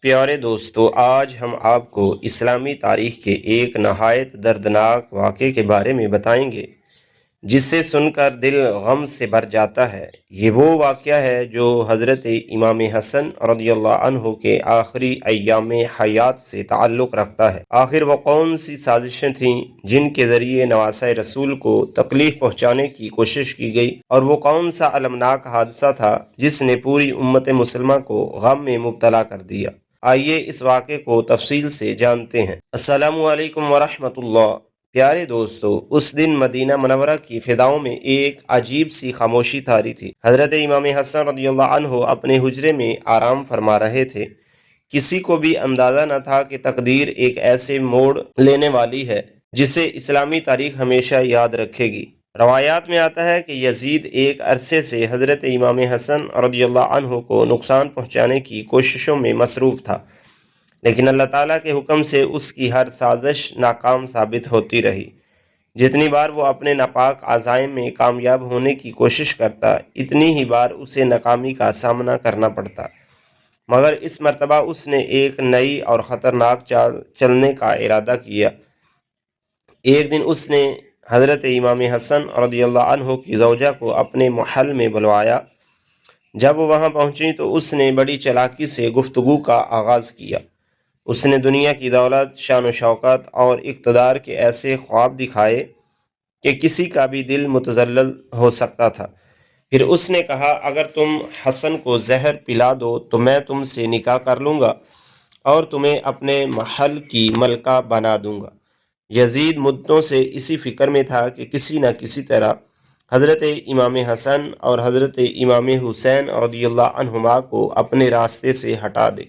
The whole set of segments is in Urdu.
پیارے دوستو، آج ہم آپ کو اسلامی تاریخ کے ایک نہایت دردناک واقعے کے بارے میں بتائیں گے جسے سن کر دل غم سے بھر جاتا ہے۔ یہ وہ واقعہ ہے جو حضرت امام حسن رضی اللہ عنہ کے آخری ایام حیات سے تعلق رکھتا ہے۔ آخر وہ کون سی سازشیں تھیں جن کے ذریعے نواسۂ رسول کو تکلیف پہنچانے کی کوشش کی گئی، اور وہ کون سا المناک حادثہ تھا جس نے پوری امت مسلمہ کو غم میں مبتلا کر دیا؟ آئیے اس واقعے کو تفصیل سے جانتے ہیں۔ السلام علیکم ورحمۃ اللہ۔ پیارے دوستو، اس دن مدینہ منورہ کی فضاؤں میں ایک عجیب سی خاموشی طاری تھی۔ حضرت امام حسن رضی اللہ عنہ اپنے حجرے میں آرام فرما رہے تھے۔ کسی کو بھی اندازہ نہ تھا کہ تقدیر ایک ایسے موڑ لینے والی ہے جسے اسلامی تاریخ ہمیشہ یاد رکھے گی۔ روایات میں آتا ہے کہ یزید ایک عرصے سے حضرت امام حسن رضی اللہ عنہ کو نقصان پہنچانے کی کوششوں میں مصروف تھا، لیکن اللہ تعالیٰ کے حکم سے اس کی ہر سازش ناکام ثابت ہوتی رہی۔ جتنی بار وہ اپنے ناپاک عزائم میں کامیاب ہونے کی کوشش کرتا، اتنی ہی بار اسے ناکامی کا سامنا کرنا پڑتا، مگر اس مرتبہ اس نے ایک نئی اور خطرناک چال چلنے کا ارادہ کیا۔ ایک دن اس نے حضرت امام حسن رضی اللہ عنہ کی زوجہ کو اپنے محل میں بلوایا۔ جب وہ وہاں پہنچی تو اس نے بڑی چالاکی سے گفتگو کا آغاز کیا۔ اس نے دنیا کی دولت، شان و شوکت اور اقتدار کے ایسے خواب دکھائے کہ کسی کا بھی دل متذلل ہو سکتا تھا۔ پھر اس نے کہا، اگر تم حسن کو زہر پلا دو تو میں تم سے نکاح کر لوں گا اور تمہیں اپنے محل کی ملکہ بنا دوں گا۔ یزید مدتوں سے اسی فکر میں تھا کہ کسی نہ کسی طرح حضرت امام حسن اور حضرت امام حسین رضی اللہ عنہما کو اپنے راستے سے ہٹا دے۔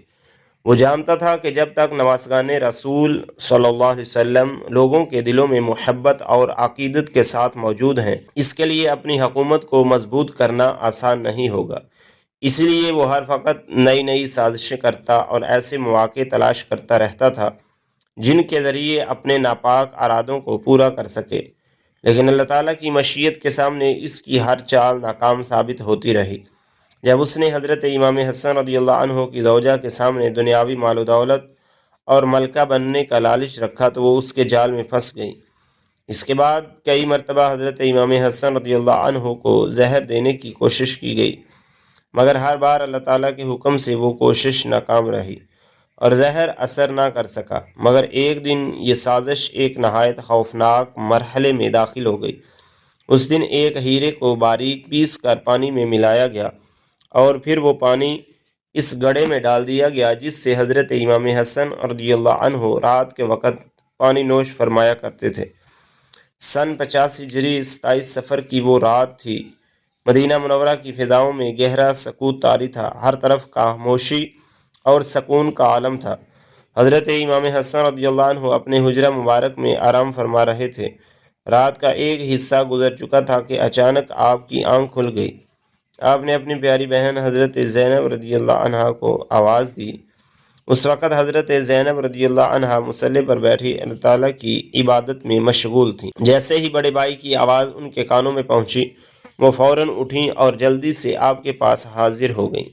وہ جانتا تھا کہ جب تک نواسگان رسول صلی اللہ علیہ وسلم لوگوں کے دلوں میں محبت اور عقیدت کے ساتھ موجود ہیں، اس کے لیے اپنی حکومت کو مضبوط کرنا آسان نہیں ہوگا۔ اس لیے وہ ہر وقت نئی نئی سازشیں کرتا اور ایسے مواقع تلاش کرتا رہتا تھا جن کے ذریعے اپنے ناپاک ارادوں کو پورا کر سکے، لیکن اللہ تعالیٰ کی مشیت کے سامنے اس کی ہر چال ناکام ثابت ہوتی رہی۔ جب اس نے حضرت امام حسن رضی اللہ عنہ کی زوجہ کے سامنے دنیاوی مال و دولت اور ملکہ بننے کا لالچ رکھا تو وہ اس کے جال میں پھنس گئی۔ اس کے بعد کئی مرتبہ حضرت امام حسن رضی اللہ عنہ کو زہر دینے کی کوشش کی گئی، مگر ہر بار اللہ تعالیٰ کے حکم سے وہ کوشش ناکام رہی اور زہر اثر نہ کر سکا۔ مگر ایک دن یہ سازش ایک نہایت خوفناک مرحلے میں داخل ہو گئی۔ اس دن ایک ہیرے کو باریک پیس کر پانی میں ملایا گیا اور پھر وہ پانی اس گڑھے میں ڈال دیا گیا جس سے حضرت امام حسن رضی اللہ عنہ رات کے وقت پانی نوش فرمایا کرتے تھے۔ سن 50 ہجری 27 صفر کی وہ رات تھی۔ مدینہ منورہ کی فضاؤں میں گہرا سکوت طاری تھا، ہر طرف خاموشی اور سکون کا عالم تھا۔ حضرت امام حسن رضی اللہ عنہ اپنے حجرہ مبارک میں آرام فرما رہے تھے۔ رات کا ایک حصہ گزر چکا تھا کہ اچانک آپ کی آنکھ کھل گئی۔ آپ نے اپنی پیاری بہن حضرت زینب رضی اللہ عنہا کو آواز دی۔ اس وقت حضرت زینب رضی اللہ عنہا مصلی پر بیٹھی اللہ تعالیٰ کی عبادت میں مشغول تھیں۔ جیسے ہی بڑے بھائی کی آواز ان کے کانوں میں پہنچی، وہ فوراً اٹھیں اور جلدی سے آپ کے پاس حاضر ہو گئیں۔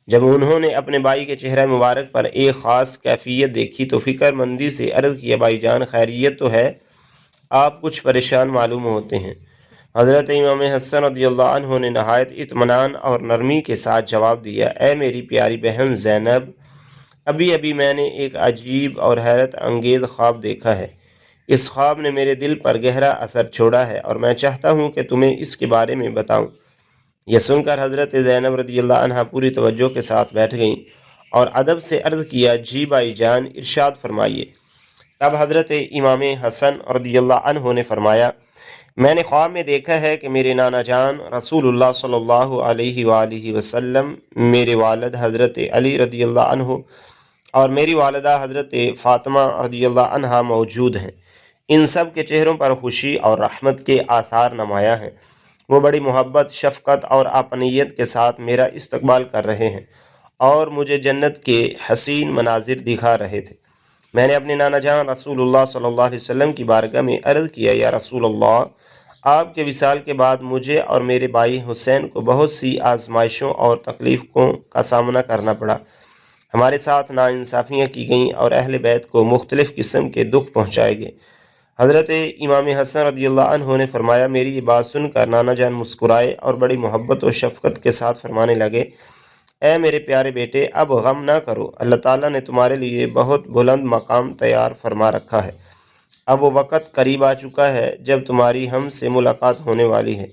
جب انہوں نے اپنے بھائی کے چہرہ مبارک پر ایک خاص کیفیت دیکھی تو فکر مندی سے عرض کیا، بھائی جان خیریت تو ہے؟ آپ کچھ پریشان معلوم ہوتے ہیں۔ حضرت امام حسن رضی اللہ عنہ نے نہایت اطمینان اور نرمی کے ساتھ جواب دیا، اے میری پیاری بہن زینب، ابھی ابھی میں نے ایک عجیب اور حیرت انگیز خواب دیکھا ہے۔ اس خواب نے میرے دل پر گہرا اثر چھوڑا ہے اور میں چاہتا ہوں کہ تمہیں اس کے بارے میں بتاؤں۔ یہ سن کر حضرت زینب رضی اللہ عنہا پوری توجہ کے ساتھ بیٹھ گئیں اور ادب سے عرض کیا، جی بھائی جان ارشاد فرمائیے۔ تب حضرت امام حسن رضی اللہ عنہ نے فرمایا، میں نے خواب میں دیکھا ہے کہ میرے نانا جان رسول اللہ صلی اللہ علیہ وآلہ وسلم، میرے والد حضرت علی رضی اللہ عنہ اور میری والدہ حضرت فاطمہ رضی اللہ عنہا موجود ہیں۔ ان سب کے چہروں پر خوشی اور رحمت کے آثار نمایاں ہیں۔ وہ بڑی محبت، شفقت اور اپنیت کے ساتھ میرا استقبال کر رہے ہیں اور مجھے جنت کے حسین مناظر دکھا رہے تھے۔ میں نے اپنے نانا جان رسول اللہ صلی اللہ علیہ وسلم کی بارگاہ میں عرض کیا، یا رسول اللہ، آپ کے وصال کے بعد مجھے اور میرے بھائی حسین کو بہت سی آزمائشوں اور تکلیفوں کا سامنا کرنا پڑا۔ ہمارے ساتھ ناانصافیاں کی گئیں اور اہل بیت کو مختلف قسم کے دکھ پہنچائے گئے۔ حضرت امام حسن رضی اللہ عنہ نے فرمایا، میری یہ بات سن کر نانا جان مسکرائے اور بڑی محبت و شفقت کے ساتھ فرمانے لگے، اے میرے پیارے بیٹے، اب غم نہ کرو، اللہ تعالیٰ نے تمہارے لیے بہت بلند مقام تیار فرما رکھا ہے۔ اب وہ وقت قریب آ چکا ہے جب تمہاری ہم سے ملاقات ہونے والی ہے۔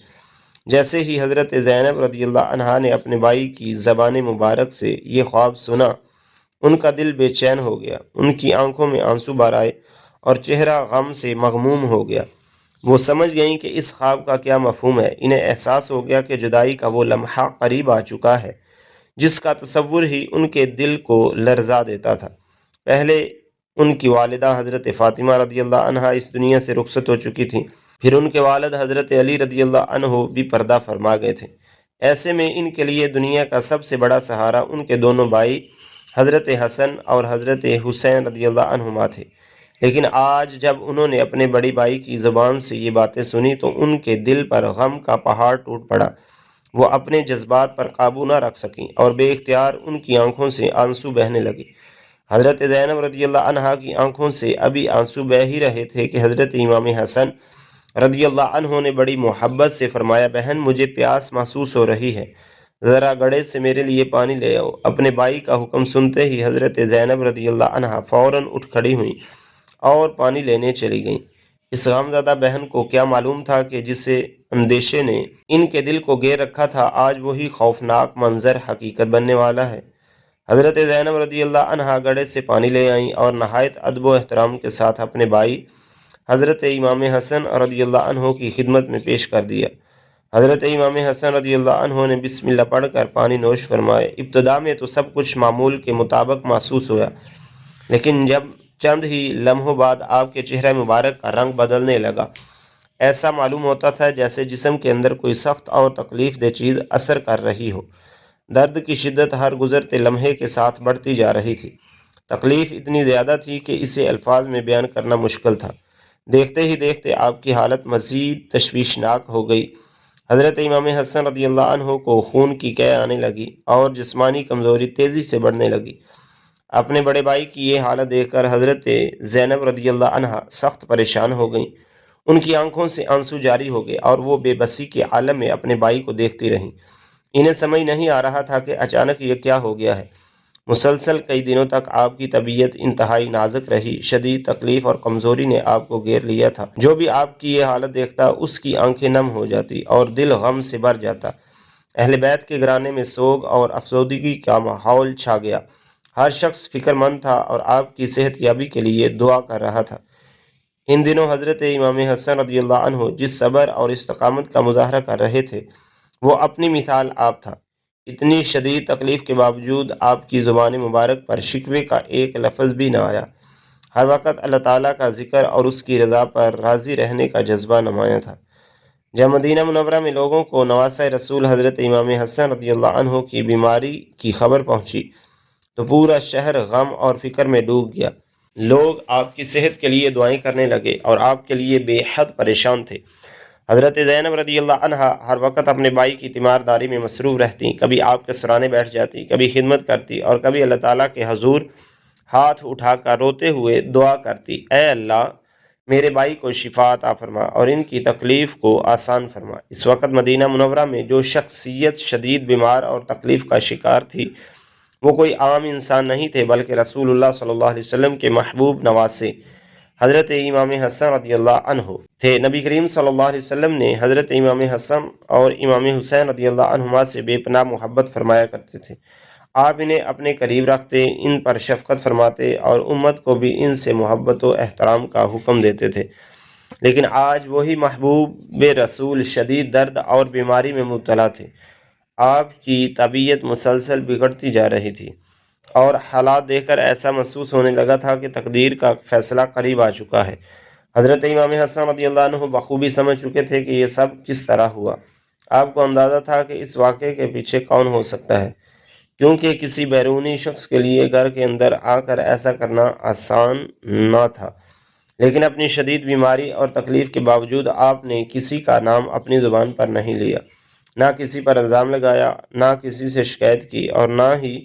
جیسے ہی حضرت زینب رضی اللہ عنہا نے اپنے بھائی کی زبان مبارک سے یہ خواب سنا، ان کا دل بے چین ہو گیا، ان کی آنکھوں میں آنسو بھر آئے اور چہرہ غم سے مغموم ہو گیا۔ وہ سمجھ گئیں کہ اس خواب کا کیا مفہوم ہے۔ انہیں احساس ہو گیا کہ جدائی کا وہ لمحہ قریب آ چکا ہے جس کا تصور ہی ان کے دل کو لرزا دیتا تھا۔ پہلے ان کی والدہ حضرت فاطمہ رضی اللہ عنہا اس دنیا سے رخصت ہو چکی تھیں، پھر ان کے والد حضرت علی رضی اللہ عنہ بھی پردہ فرما گئے تھے۔ ایسے میں ان کے لیے دنیا کا سب سے بڑا سہارا ان کے دونوں بھائی حضرت حسن اور حضرت حسین رضی اللہ عنہما تھے۔ لیکن آج جب انہوں نے اپنے بڑے بھائی کی زبان سے یہ باتیں سنی تو ان کے دل پر غم کا پہاڑ ٹوٹ پڑا۔ وہ اپنے جذبات پر قابو نہ رکھ سکیں اور بے اختیار ان کی آنکھوں سے آنسو بہنے لگے۔ حضرت زینب رضی اللہ عنہا کی آنکھوں سے ابھی آنسو بہہ ہی رہے تھے کہ حضرت امام حسن رضی اللہ عنہ نے بڑی محبت سے فرمایا، بہن مجھے پیاس محسوس ہو رہی ہے، ذرا گڑھے سے میرے لیے پانی لے آؤ۔ اپنے بھائی کا حکم سنتے ہی حضرت زینب رضی اللہ عنہا فوراً اٹھ کھڑی ہوئیں اور پانی لینے چلی گئیں۔ اس غمزدہ بہن کو کیا معلوم تھا کہ جسے اندیشے نے ان کے دل کو گھیر رکھا تھا، آج وہی خوفناک منظر حقیقت بننے والا ہے۔ حضرت زینب رضی اللہ عنہا گڑھے سے پانی لے آئیں اور نہایت ادب و احترام کے ساتھ اپنے بھائی حضرت امام حسن رضی اللہ عنہ کی خدمت میں پیش کر دیا۔ حضرت امام حسن رضی اللہ عنہ نے بسم اللہ پڑھ کر پانی نوش فرمائے۔ ابتدا میں تو سب کچھ معمول کے مطابق محسوس ہوا، لیکن جب چند ہی لمحوں بعد آپ کے چہرہ مبارک کا رنگ بدلنے لگا، ایسا معلوم ہوتا تھا جیسے جسم کے اندر کوئی سخت اور تکلیف دہ چیز اثر کر رہی ہو۔ درد کی شدت ہر گزرتے لمحے کے ساتھ بڑھتی جا رہی تھی۔ تکلیف اتنی زیادہ تھی کہ اسے الفاظ میں بیان کرنا مشکل تھا۔ دیکھتے ہی دیکھتے آپ کی حالت مزید تشویشناک ہو گئی۔ حضرت امام حسن رضی اللہ عنہ کو خون کی قے آنے لگی اور جسمانی کمزوری تیزی سے بڑھنے لگی۔ اپنے بڑے بھائی کی یہ حالت دیکھ کر حضرت زینب رضی اللہ عنہا سخت پریشان ہو گئیں۔ ان کی آنکھوں سے آنسو جاری ہو گئے اور وہ بے بسی کے عالم میں اپنے بھائی کو دیکھتی رہیں۔ انہیں سمجھ نہیں آ رہا تھا کہ اچانک یہ کیا ہو گیا ہے۔ مسلسل کئی دنوں تک آپ کی طبیعت انتہائی نازک رہی۔ شدید تکلیف اور کمزوری نے آپ کو گھیر لیا تھا۔ جو بھی آپ کی یہ حالت دیکھتا اس کی آنکھیں نم ہو جاتی اور دل غم سے بھر جاتا۔ اہل بیت کے گھرانے میں سوگ اور افسردگی کا ماحول چھا گیا۔ ہر شخص فکر مند تھا اور آپ کی صحت یابی کے لیے دعا کر رہا تھا۔ ان دنوں حضرت امام حسن رضی اللہ عنہ جس صبر اور استقامت کا مظاہرہ کر رہے تھے، وہ اپنی مثال آپ تھا۔ اتنی شدید تکلیف کے باوجود آپ کی زبان مبارک پر شکوے کا ایک لفظ بھی نہ آیا۔ ہر وقت اللہ تعالیٰ کا ذکر اور اس کی رضا پر راضی رہنے کا جذبہ نمایاں تھا۔ جب مدینہ منورہ میں لوگوں کو نواسۂ رسول حضرت امام حسن رضی اللہ عنہ کی بیماری کی خبر پہنچی تو پورا شہر غم اور فکر میں ڈوب گیا۔ لوگ آپ کی صحت کے لیے دعائیں کرنے لگے اور آپ کے لیے بے حد پریشان تھے۔ حضرت زینب رضی اللہ عنہا ہر وقت اپنے بھائی کی تیمارداری میں مصروف رہتی، کبھی آپ کے سرانے بیٹھ جاتی، کبھی خدمت کرتی اور کبھی اللہ تعالیٰ کے حضور ہاتھ اٹھا کر روتے ہوئے دعا کرتی، اے اللہ میرے بھائی کو شفا عطا فرما اور ان کی تکلیف کو آسان فرما۔ اس وقت مدینہ منورہ میں جو شخصیت شدید بیمار اور تکلیف کا شکار تھی، وہ کوئی عام انسان نہیں تھے بلکہ رسول اللہ صلی اللہ علیہ وسلم کے محبوب نواسے حضرت امام حسن رضی اللہ عنہ تھے۔ نبی کریم صلی اللہ علیہ وسلم نے حضرت امام حسن اور امام حسین رضی اللہ عنہما سے بے پناہ محبت فرمایا کرتے تھے۔ آپ انہیں اپنے قریب رکھتے، ان پر شفقت فرماتے اور امت کو بھی ان سے محبت و احترام کا حکم دیتے تھے۔ لیکن آج وہی محبوب رسول شدید درد اور بیماری میں مبتلا تھے۔ آپ کی طبیعت مسلسل بگڑتی جا رہی تھی اور حالات دیکھ کر ایسا محسوس ہونے لگا تھا کہ تقدیر کا فیصلہ قریب آ چکا ہے۔ حضرت امام حسن رضی اللہ عنہ بخوبی سمجھ چکے تھے کہ یہ سب کس طرح ہوا۔ آپ کو اندازہ تھا کہ اس واقعے کے پیچھے کون ہو سکتا ہے، کیونکہ کسی بیرونی شخص کے لیے گھر کے اندر آ کر ایسا کرنا آسان نہ تھا۔ لیکن اپنی شدید بیماری اور تکلیف کے باوجود آپ نے کسی کا نام اپنی زبان پر نہیں لیا، نہ کسی پر الزام لگایا، نہ کسی سے شکایت کی اور نہ ہی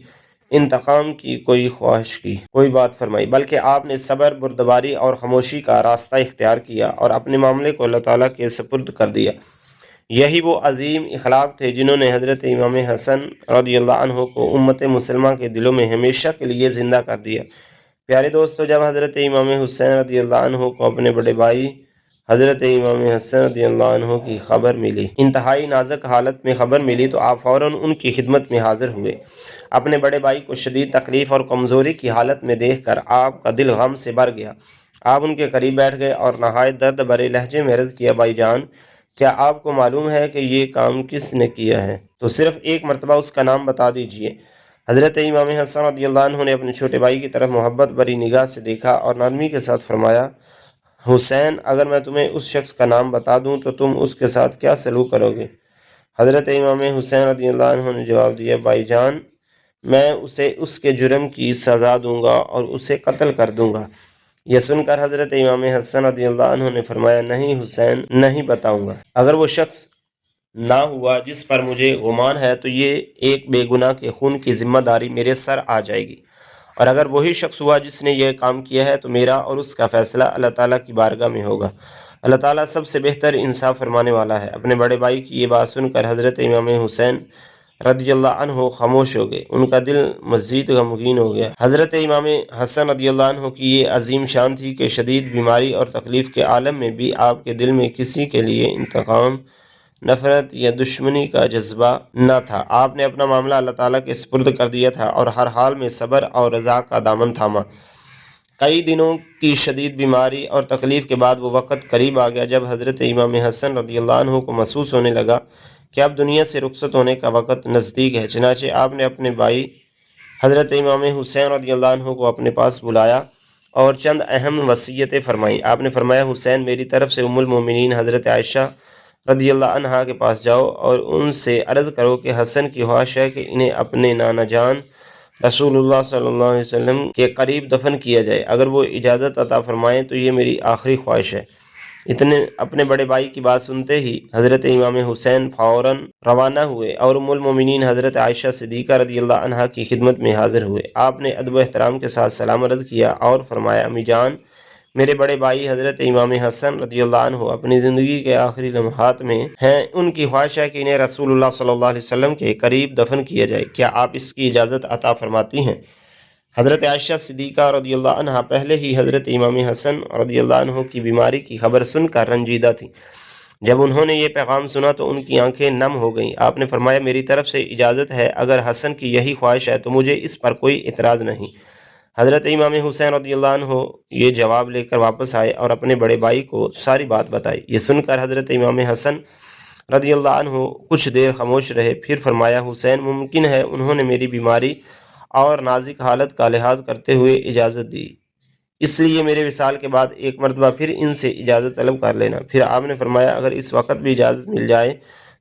انتقام کی کوئی خواہش کی کوئی بات فرمائی، بلکہ آپ نے صبر، بردباری اور خاموشی کا راستہ اختیار کیا اور اپنے معاملے کو اللہ تعالیٰ کے سپرد کر دیا۔ یہی وہ عظیم اخلاق تھے جنہوں نے حضرت امام حسن رضی اللہ عنہ کو امت مسلمہ کے دلوں میں ہمیشہ کے لیے زندہ کر دیا۔ پیارے دوستو، جب حضرت امام حسین رضی اللہ عنہ کو اپنے بڑے بھائی حضرت امام حسن رضی اللہ عنہ کی خبر ملی، انتہائی نازک حالت میں خبر ملی، تو آپ فوراً ان کی خدمت میں حاضر ہوئے۔ اپنے بڑے بھائی کو شدید تکلیف اور کمزوری کی حالت میں دیکھ کر آپ کا دل غم سے بھر گیا۔ آپ ان کے قریب بیٹھ گئے اور نہایت درد بھرے لہجے میں عرض کیا، بھائی جان، کیا آپ کو معلوم ہے کہ یہ کام کس نے کیا ہے؟ تو صرف ایک مرتبہ اس کا نام بتا دیجئے۔ حضرت امام حسن رضی اللہ عنہ نے اپنے چھوٹے بھائی کی طرف محبت بھری نگاہ سے دیکھا اور نرمی کے ساتھ فرمایا، حسین، اگر میں تمہیں اس شخص کا نام بتا دوں تو تم اس کے ساتھ کیا سلوک کرو گے؟ حضرت امام حسین رضی اللہ عنہ نے جواب دیا، بھائی جان، میں اسے اس کے جرم کی سزا دوں گا اور اسے قتل کر دوں گا۔ یہ سن کر حضرت امام حسن رضی اللہ عنہ نے فرمایا، نہیں حسین، نہیں بتاؤں گا۔ اگر وہ شخص نہ ہوا جس پر مجھے گمان ہے تو یہ ایک بے گناہ کے خون کی ذمہ داری میرے سر آ جائے گی، اور اگر وہی شخص ہوا جس نے یہ کام کیا ہے تو میرا اور اس کا فیصلہ اللہ تعالیٰ کی بارگاہ میں ہوگا۔ اللہ تعالیٰ سب سے بہتر انصاف فرمانے والا ہے۔ اپنے بڑے بھائی کی یہ بات سن کر حضرت امام حسین رضی اللہ عنہ خاموش ہو گئے، ان کا دل مزید غمگین ہو گیا۔ حضرت امام حسن رضی اللہ عنہ کی یہ عظیم شان تھی کہ شدید بیماری اور تکلیف کے عالم میں بھی آپ کے دل میں کسی کے لیے انتقام، نفرت یا دشمنی کا جذبہ نہ تھا۔ آپ نے اپنا معاملہ اللہ تعالیٰ کے سپرد کر دیا تھا اور ہر حال میں صبر اور رضا کا دامن تھاما۔ کئی دنوں کی شدید بیماری اور تکلیف کے بعد وہ وقت قریب آ گیا جب حضرت امام حسن رضی اللہ عنہ کو محسوس ہونے لگا کہ اب دنیا سے رخصت ہونے کا وقت نزدیک ہے۔ چنانچہ آپ نے اپنے بھائی حضرت امام حسین رضی اللہ عنہ کو اپنے پاس بلایا اور چند اہم وصیتیں فرمائیں۔ آپ نے فرمایا، حسین، میری طرف سے ام المومنین حضرت عائشہ رضی اللہ عنہا کے پاس جاؤ اور ان سے عرض کرو کہ حسن کی خواہش ہے کہ انہیں اپنے نانا جان رسول اللہ صلی اللہ علیہ وسلم کے قریب دفن کیا جائے۔ اگر وہ اجازت عطا فرمائیں تو یہ میری آخری خواہش ہے۔ اپنے بڑے بھائی کی بات سنتے ہی حضرت امام حسین فوراً روانہ ہوئے اور ام المومنین حضرت عائشہ صدیقہ رضی اللہ عنہا کی خدمت میں حاضر ہوئے۔ آپ نے ادب و احترام کے ساتھ سلام عرض کیا اور فرمایا، امی جان، میرے بڑے بھائی حضرت امام حسن رضی اللہ عنہ اپنی زندگی کے آخری لمحات میں ہیں، ان کی خواہش ہے کہ انہیں رسول اللہ صلی اللہ علیہ وسلم کے قریب دفن کیا جائے، کیا آپ اس کی اجازت عطا فرماتی ہیں؟ حضرت عائشہ صدیقہ رضی اللہ عنہ پہلے ہی حضرت امام حسن رضی اللہ عنہ کی بیماری کی خبر سن کر رنجیدہ تھیں۔ جب انہوں نے یہ پیغام سنا تو ان کی آنکھیں نم ہو گئیں۔ آپ نے فرمایا، میری طرف سے اجازت ہے، اگر حسن کی یہی خواہش ہے تو مجھے اس پر کوئی اعتراض نہیں۔ حضرت امام حسین رضی اللہ عنہ یہ جواب لے کر واپس آئے اور اپنے بڑے بھائی کو ساری بات بتائی۔ یہ سن کر حضرت امام حسن رضی اللہ عنہ کچھ دیر خاموش رہے، پھر فرمایا، حسین، ممکن ہے انہوں نے میری بیماری اور نازک حالت کا لحاظ کرتے ہوئے اجازت دی، اس لیے میرے وصال کے بعد ایک مرتبہ پھر ان سے اجازت طلب کر لینا۔ پھر آپ نے فرمایا، اگر اس وقت بھی اجازت مل جائے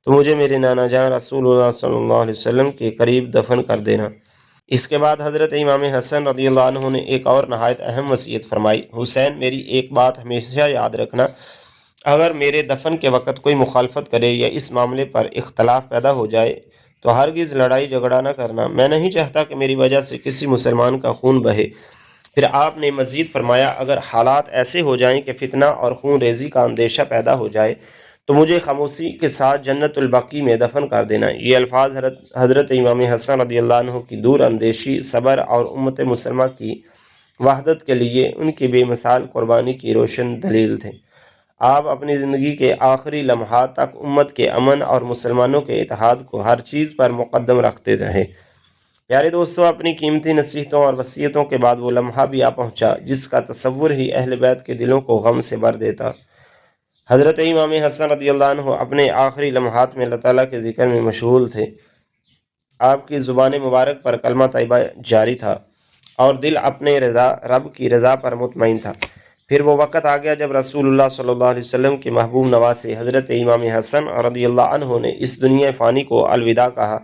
تو مجھے میرے نانا جان رسول اللہ صلی اللہ علیہ وسلم کے قریب دفن کر دینا۔ اس کے بعد حضرت امام حسن رضی اللہ عنہ نے ایک اور نہایت اہم وصیت فرمائی، حسین، میری ایک بات ہمیشہ یاد رکھنا، اگر میرے دفن کے وقت کوئی مخالفت کرے یا اس معاملے پر اختلاف پیدا ہو جائے تو ہرگز لڑائی جھگڑا نہ کرنا، میں نہیں چاہتا کہ میری وجہ سے کسی مسلمان کا خون بہے۔ پھر آپ نے مزید فرمایا، اگر حالات ایسے ہو جائیں کہ فتنہ اور خون ریزی کا اندیشہ پیدا ہو جائے تو مجھے خاموشی کے ساتھ جنت البقیع میں دفن کر دینا۔ یہ الفاظ حضرت امام حسن رضی اللہ عنہ کی دور اندیشی، صبر اور امت مسلمہ کی وحدت کے لیے ان کی بے مثال قربانی کی روشن دلیل تھے۔ آپ اپنی زندگی کے آخری لمحات تک امت کے امن اور مسلمانوں کے اتحاد کو ہر چیز پر مقدم رکھتے رہے۔ پیارے دوستو، اپنی قیمتی نصیحتوں اور وصیتوں کے بعد وہ لمحہ بھی آ پہنچا جس کا تصور ہی اہل بیت کے دلوں کو غم سے بھر دیتا۔ حضرت امام حسن رضی اللہ عنہ اپنے آخری لمحات میں اللہ تعالیٰ کے ذکر میں مشغول تھے۔ آپ کی زبان مبارک پر کلمہ طیبہ جاری تھا اور دل اپنے رب کی رضا پر مطمئن تھا۔ پھر وہ وقت آ گیا جب رسول اللہ صلی اللہ علیہ وسلم کے محبوب نواسے حضرت امام حسن رضی اللہ عنہ نے اس دنیا فانی کو الوداع کہا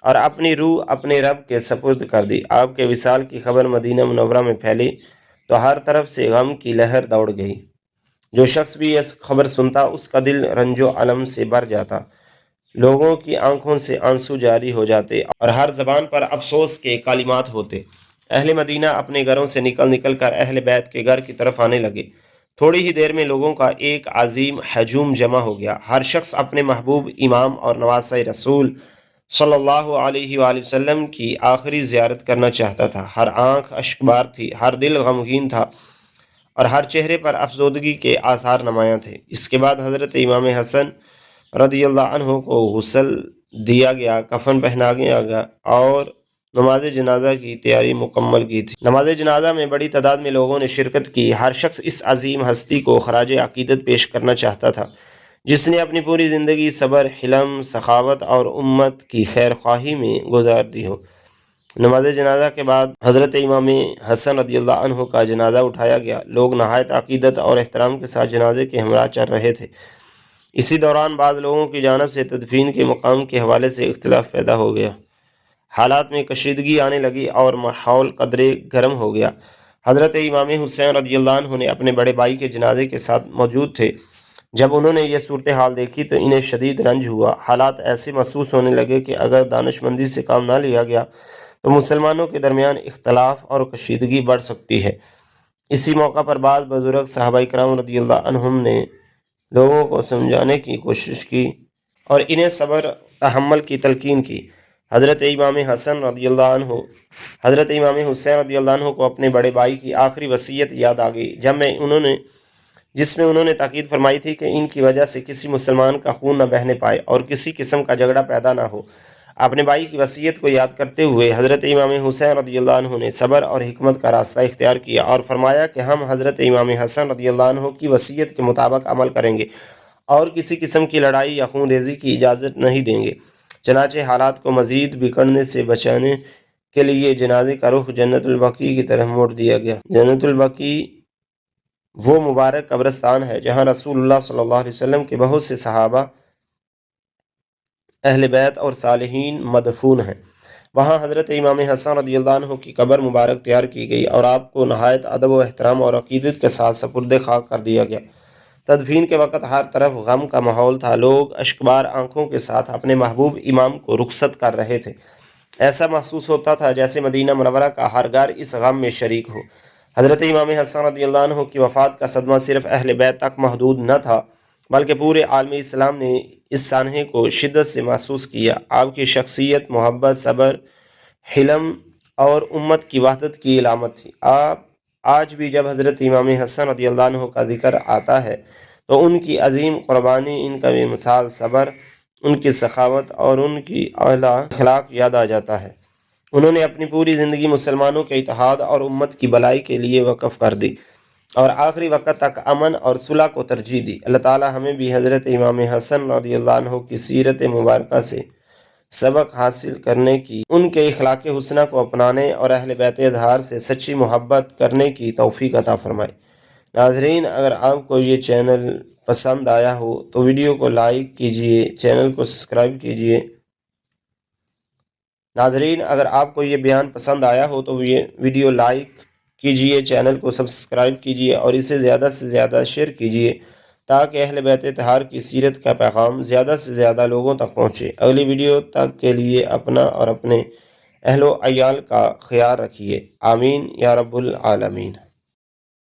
اور اپنی روح اپنے رب کے سپرد کر دی۔ آپ کے وصال کی خبر مدینہ منورہ میں پھیلی تو ہر طرف سے غم کی لہر دوڑ گئی۔ جو شخص بھی یہ خبر سنتا اس کا دل رنج و الم سے بھر جاتا۔ لوگوں کی آنکھوں سے آنسو جاری ہو جاتے اور ہر زبان پر افسوس کے کلمات ہوتے۔ اہل مدینہ اپنے گھروں سے نکل نکل کر اہل بیت کے گھر کی طرف آنے لگے۔ تھوڑی ہی دیر میں لوگوں کا ایک عظیم ہجوم جمع ہو گیا۔ ہر شخص اپنے محبوب امام اور نواسۂ رسول صلی اللہ علیہ وآلہ وسلم کی آخری زیارت کرنا چاہتا تھا۔ ہر آنکھ اشکبار تھی، ہر دل غمگین تھا اور ہر چہرے پر افسردگی کے آثار نمایاں تھے۔ اس کے بعد حضرت امام حسن رضی اللہ عنہ کو غسل دیا گیا، کفن پہنا گیا اور نماز جنازہ کی تیاری مکمل کی تھی۔ نماز جنازہ میں بڑی تعداد میں لوگوں نے شرکت کی۔ ہر شخص اس عظیم ہستی کو خراج عقیدت پیش کرنا چاہتا تھا جس نے اپنی پوری زندگی صبر، حلم، سخاوت اور امت کی خیر خواہی میں گزار دی ہو۔ نماز جنازہ کے بعد حضرت امام حسن رضی اللہ عنہ کا جنازہ اٹھایا گیا۔ لوگ نہایت عقیدت اور احترام کے ساتھ جنازے کے ہمراہ چل رہے تھے۔ اسی دوران بعض لوگوں کی جانب سے تدفین کے مقام کے حوالے سے اختلاف پیدا ہو گیا۔ حالات میں کشیدگی آنے لگی اور ماحول قدرے گرم ہو گیا۔ حضرت امام حسین رضی اللہ عنہ نے اپنے بڑے بھائی کے جنازے کے ساتھ موجود تھے۔ جب انہوں نے یہ صورتحال دیکھی تو انہیں شدید رنج ہوا۔ حالات ایسے محسوس ہونے لگے کہ اگر دانش مندی سے کام نہ لیا گیا تو مسلمانوں کے درمیان اختلاف اور کشیدگی بڑھ سکتی ہے۔ اسی موقع پر بعض بزرگ صحابہ کرام رضی اللہ عنہم نے لوگوں کو سمجھانے کی کوشش کی اور انہیں صبر تحمل کی تلقین کی۔ حضرت امام حسن رضی اللہ عنہ حضرت امام حسین رضی اللہ عنہ کو اپنے بڑے بھائی کی آخری وصیت یاد آ گئی جس میں انہوں نے تاکید فرمائی تھی کہ ان کی وجہ سے کسی مسلمان کا خون نہ بہنے پائے اور کسی قسم کا جھگڑا پیدا نہ ہو۔ اپنے بھائی کی وصیت کو یاد کرتے ہوئے حضرت امام حسین رضی اللہ عنہ نے صبر اور حکمت کا راستہ اختیار کیا اور فرمایا کہ ہم حضرت امام حسن رضی اللہ عنہ کی وصیت کے مطابق عمل کریں گے اور کسی قسم کی لڑائی یا خون ریزی کی اجازت نہیں دیں گے۔ چنانچہ حالات کو مزید بگڑنے سے بچانے کے لیے جنازے کا رخ جنت البقیع کی طرف موڑ دیا گیا۔ جنت البقیع وہ مبارک قبرستان ہے جہاں رسول اللہ صلی اللہ علیہ وسلم کے بہت سے صحابہ، اہل بیت اور صالحین مدفون ہیں۔ وہاں حضرت امام حسن رضی اللہ عنہ کی قبر مبارک تیار کی گئی اور آپ کو نہایت ادب و احترام اور عقیدت کے ساتھ سپرد خاک کر دیا گیا۔ تدفین کے وقت ہر طرف غم کا ماحول تھا۔ لوگ اشکبار آنکھوں کے ساتھ اپنے محبوب امام کو رخصت کر رہے تھے۔ ایسا محسوس ہوتا تھا جیسے مدینہ منورہ کا ہر گھر اس غم میں شریک ہو۔ حضرت امام حسن رضی اللہ عنہ کی وفات کا صدمہ صرف اہل بیت تک محدود نہ تھا بلکہ پورے عالم اسلام نے اس سانحے کو شدت سے محسوس کیا۔ آپ کی شخصیت محبت، صبر، حلم اور امت کی وحدت کی علامت تھی۔ آج بھی جب حضرت امام حسن رضی اللہ عنہ کا ذکر آتا ہے تو ان کی عظیم قربانی، ان کا بے مثال صبر، ان کی سخاوت اور ان کی اعلیٰ اخلاق یاد آ جاتا ہے۔ انہوں نے اپنی پوری زندگی مسلمانوں کے اتحاد اور امت کی بھلائی کے لیے وقف کر دی اور آخری وقت تک امن اور صلح کو ترجیح دی۔ اللہ تعالی ہمیں بھی حضرت امام حسن رضی اللہ عنہ کی سیرت مبارکہ سے سبق حاصل کرنے کی، ان کے اخلاق حسنہ کو اپنانے اور اہل بیت اطہار سے سچی محبت کرنے کی توفیق عطا فرمائے۔ ناظرین، اگر آپ کو یہ چینل پسند آیا ہو تو ویڈیو کو لائک کیجئے، چینل کو سبسکرائب کیجئے۔ ناظرین، اگر آپ کو یہ بیان پسند آیا ہو تو یہ ویڈیو لائک کیجئے، چینل کو سبسکرائب کیجئے اور اسے زیادہ سے زیادہ شیئر کیجئے تاکہ اہل بیت اطہار کی سیرت کا پیغام زیادہ سے زیادہ لوگوں تک پہنچے۔ اگلی ویڈیو تک کے لیے اپنا اور اپنے اہل و عیال کا خیال رکھیے۔ آمین یا رب العالمین۔